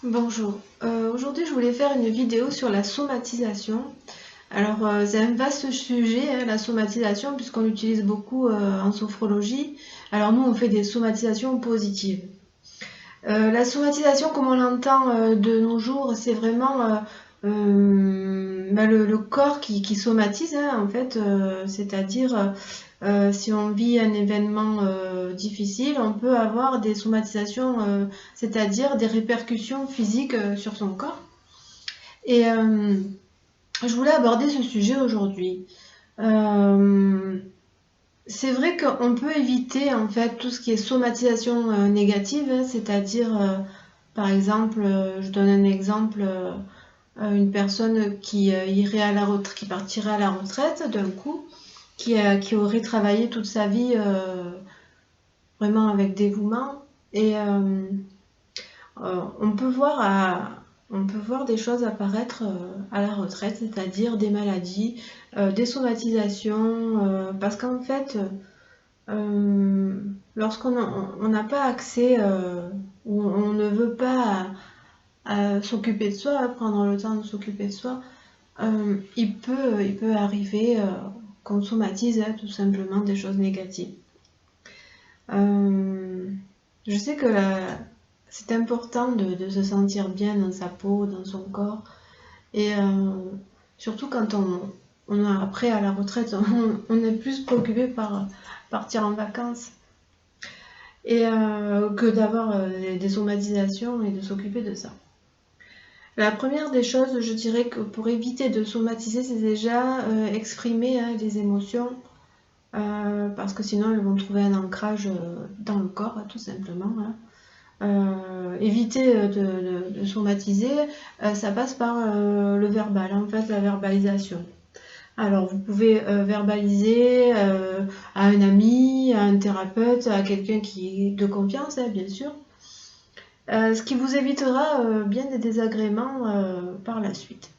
Bonjour, aujourd'hui je voulais faire une vidéo sur la somatisation. Alors c'est un vaste sujet, hein, la somatisation, puisqu'on l'utilise beaucoup en sophrologie. Alors nous on fait des somatisations positives. La somatisation comme on l'entend de nos jours, c'est vraiment le corps qui somatise, hein, en fait, c'est-à-dire si on vit un événement difficile, on peut avoir des somatisations, c'est-à-dire des répercussions physiques sur son corps. Et je voulais aborder ce sujet aujourd'hui. Euh, c'est vrai qu'on peut éviter en fait tout ce qui est somatisation négative, hein, c'est-à-dire par exemple, je donne un exemple, une personne qui irait à la retraite, qui partirait à la retraite d'un coup, qui aurait travaillé toute sa vie vraiment avec dévouement. Et on peut on peut voir des choses apparaître à la retraite, c'est-à-dire des maladies, des somatisations, parce qu'en fait, lorsqu'on n'a pas accès ou on ne veut pas s'occuper de soi, prendre le temps de s'occuper de soi, il peut arriver qu'on somatise tout simplement des choses négatives. Euh, je sais que c'est important de se sentir bien dans sa peau, dans son corps, et surtout quand on est après à la retraite, on est plus préoccupé par partir en vacances et que d'avoir des somatisations et de s'occuper de ça. La première des choses, je dirais que pour éviter de somatiser, c'est déjà exprimer les émotions, parce que sinon elles vont trouver un ancrage dans le corps, tout simplement. Hein. Éviter de somatiser, ça passe par le verbal, en fait, la verbalisation. Alors, vous pouvez verbaliser à un ami, à un thérapeute, à quelqu'un qui est de confiance, hein, bien sûr, ce qui vous évitera bien des désagréments par la suite.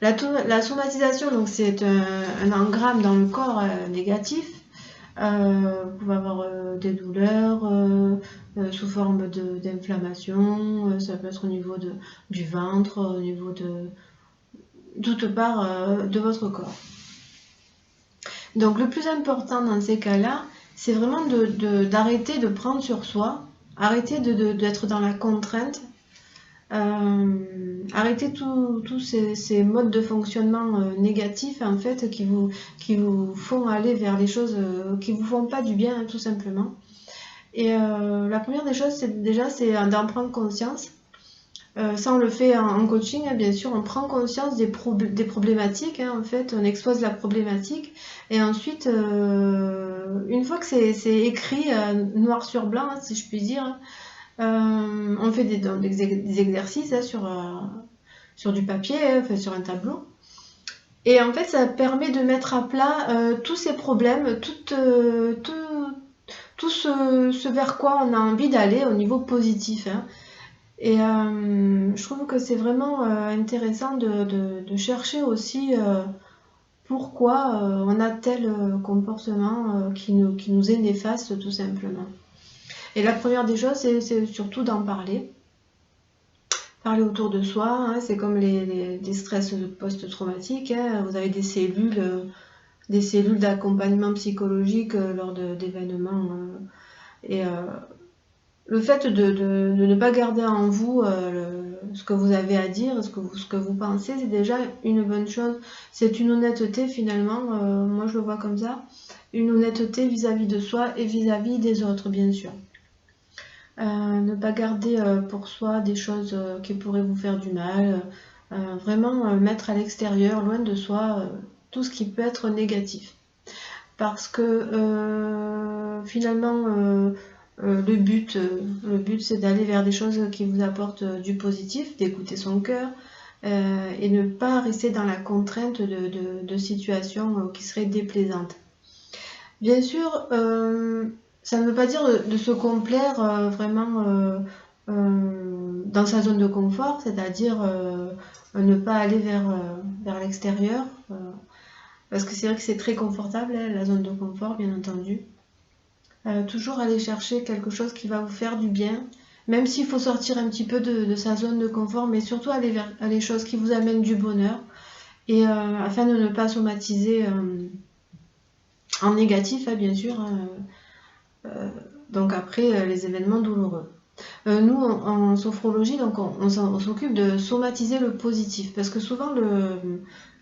La somatisation, donc, c'est un engramme dans le corps négatif. Vous pouvez avoir des douleurs sous forme d'inflammation, ça peut être au niveau du ventre, au niveau de toute part de votre corps. Donc le plus important dans ces cas-là, c'est vraiment d'arrêter de prendre sur soi, arrêter d'être dans la contrainte, arrêter tous ces modes de fonctionnement négatifs en fait qui vous font aller vers les choses qui vous font pas du bien tout simplement. Et la première des choses, c'est d'en prendre conscience. Ça, on le fait en coaching, hein, bien sûr, on prend conscience des problématiques, hein, en fait, on expose la problématique, et ensuite, une fois que c'est écrit noir sur blanc, hein, si je puis dire, on fait des exercices hein, sur du papier, hein, enfin, sur un tableau. Et en fait, ça permet de mettre à plat tous ces problèmes, tout ce vers quoi on a envie d'aller au niveau positif. Hein. Et je trouve que c'est vraiment intéressant de chercher aussi pourquoi on a tel comportement qui nous est néfaste tout simplement. Et la première des choses, c'est surtout d'en parler. Parler autour de soi, hein, c'est comme les stress post-traumatiques. Hein, vous avez des cellules d'accompagnement psychologique lors d'événements. Et le fait de ne pas garder en vous ce que vous avez à dire, ce que vous pensez, c'est déjà une bonne chose. C'est une honnêteté finalement, moi je le vois comme ça, une honnêteté vis-à-vis de soi et vis-à-vis des autres bien sûr. Ne pas garder pour soi des choses qui pourraient vous faire du mal, vraiment mettre à l'extérieur, loin de soi, tout ce qui peut être négatif. Parce que finalement, le but c'est d'aller vers des choses qui vous apportent du positif, d'écouter son cœur et ne pas rester dans la contrainte de situations qui seraient déplaisantes. Bien sûr, ça ne veut pas dire de se complaire vraiment dans sa zone de confort, c'est-à-dire ne pas aller vers l'extérieur, parce que c'est vrai que c'est très confortable, hein, la zone de confort, bien entendu. Toujours aller chercher quelque chose qui va vous faire du bien, même s'il faut sortir un petit peu de sa zone de confort, mais surtout aller vers les choses qui vous amènent du bonheur, et afin de ne pas somatiser en négatif, hein, bien sûr, donc après les événements douloureux. Nous, en sophrologie, donc on s'occupe de somatiser le positif, parce que souvent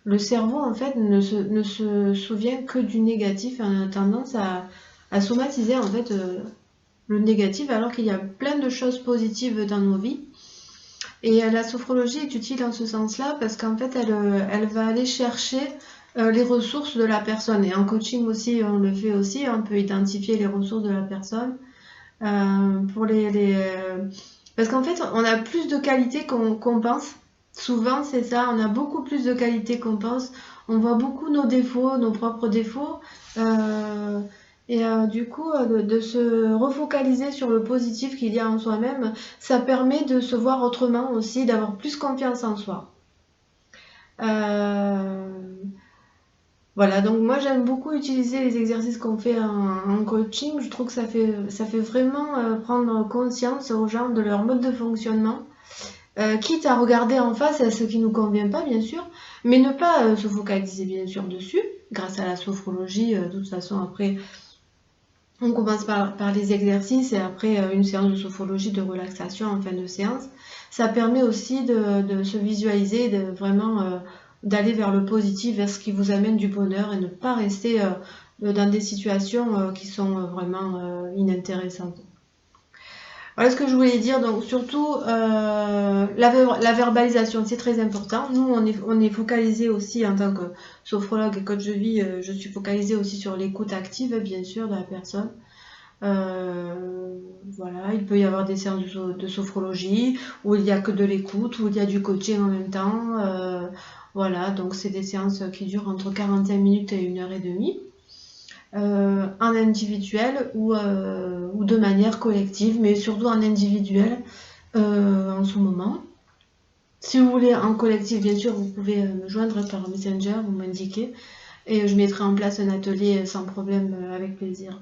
le cerveau en fait ne se souvient que du négatif, et on a tendance à somatiser en fait le négatif, alors qu'il y a plein de choses positives dans nos vies. Et la sophrologie est utile en ce sens-là, parce qu'en fait elle va aller chercher les ressources de la personne. Et en coaching aussi, on le fait aussi, on peut identifier les ressources de la personne. Pour Parce qu'en fait, on a plus de qualités qu'on pense. Souvent, c'est ça, on a beaucoup plus de qualités qu'on pense. On voit beaucoup nos défauts, nos propres défauts. Du coup, de se refocaliser sur le positif qu'il y a en soi-même, ça permet de se voir autrement aussi, d'avoir plus confiance en soi. Voilà, donc moi j'aime beaucoup utiliser les exercices qu'on fait en coaching. Je trouve que ça fait vraiment prendre conscience aux gens de leur mode de fonctionnement, quitte à regarder en face à ce qui ne nous convient pas, bien sûr, mais ne pas se focaliser bien sûr dessus, grâce à la sophrologie. De toute façon, après, on commence par les exercices, et après une séance de sophrologie de relaxation en fin de séance. Ça permet aussi de se visualiser, de vraiment d'aller vers le positif, vers ce qui vous amène du bonheur, et ne pas rester dans des situations qui sont vraiment inintéressantes. Voilà ce que je voulais dire. Donc surtout la verbalisation, c'est très important. Nous, on est focalisé aussi en tant que sophrologue et coach de vie. Je suis focalisée aussi sur l'écoute active, bien sûr, de la personne. Voilà, il peut y avoir des séances de sophrologie où il n'y a que de l'écoute, où il y a du coaching en même temps. Voilà, donc c'est des séances qui durent entre 45 minutes et 1h30. En individuel ou de manière collective, mais surtout en individuel en ce moment. Si vous voulez en collectif, bien sûr, vous pouvez me joindre par Messenger, vous m'indiquez, et je mettrai en place un atelier sans problème, avec plaisir.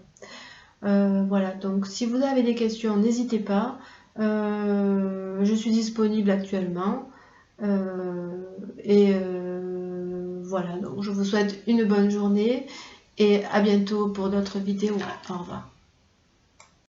Voilà, donc si vous avez des questions, n'hésitez pas. Je suis disponible actuellement. Voilà, donc je vous souhaite une bonne journée et à bientôt pour d'autres vidéos. Au revoir.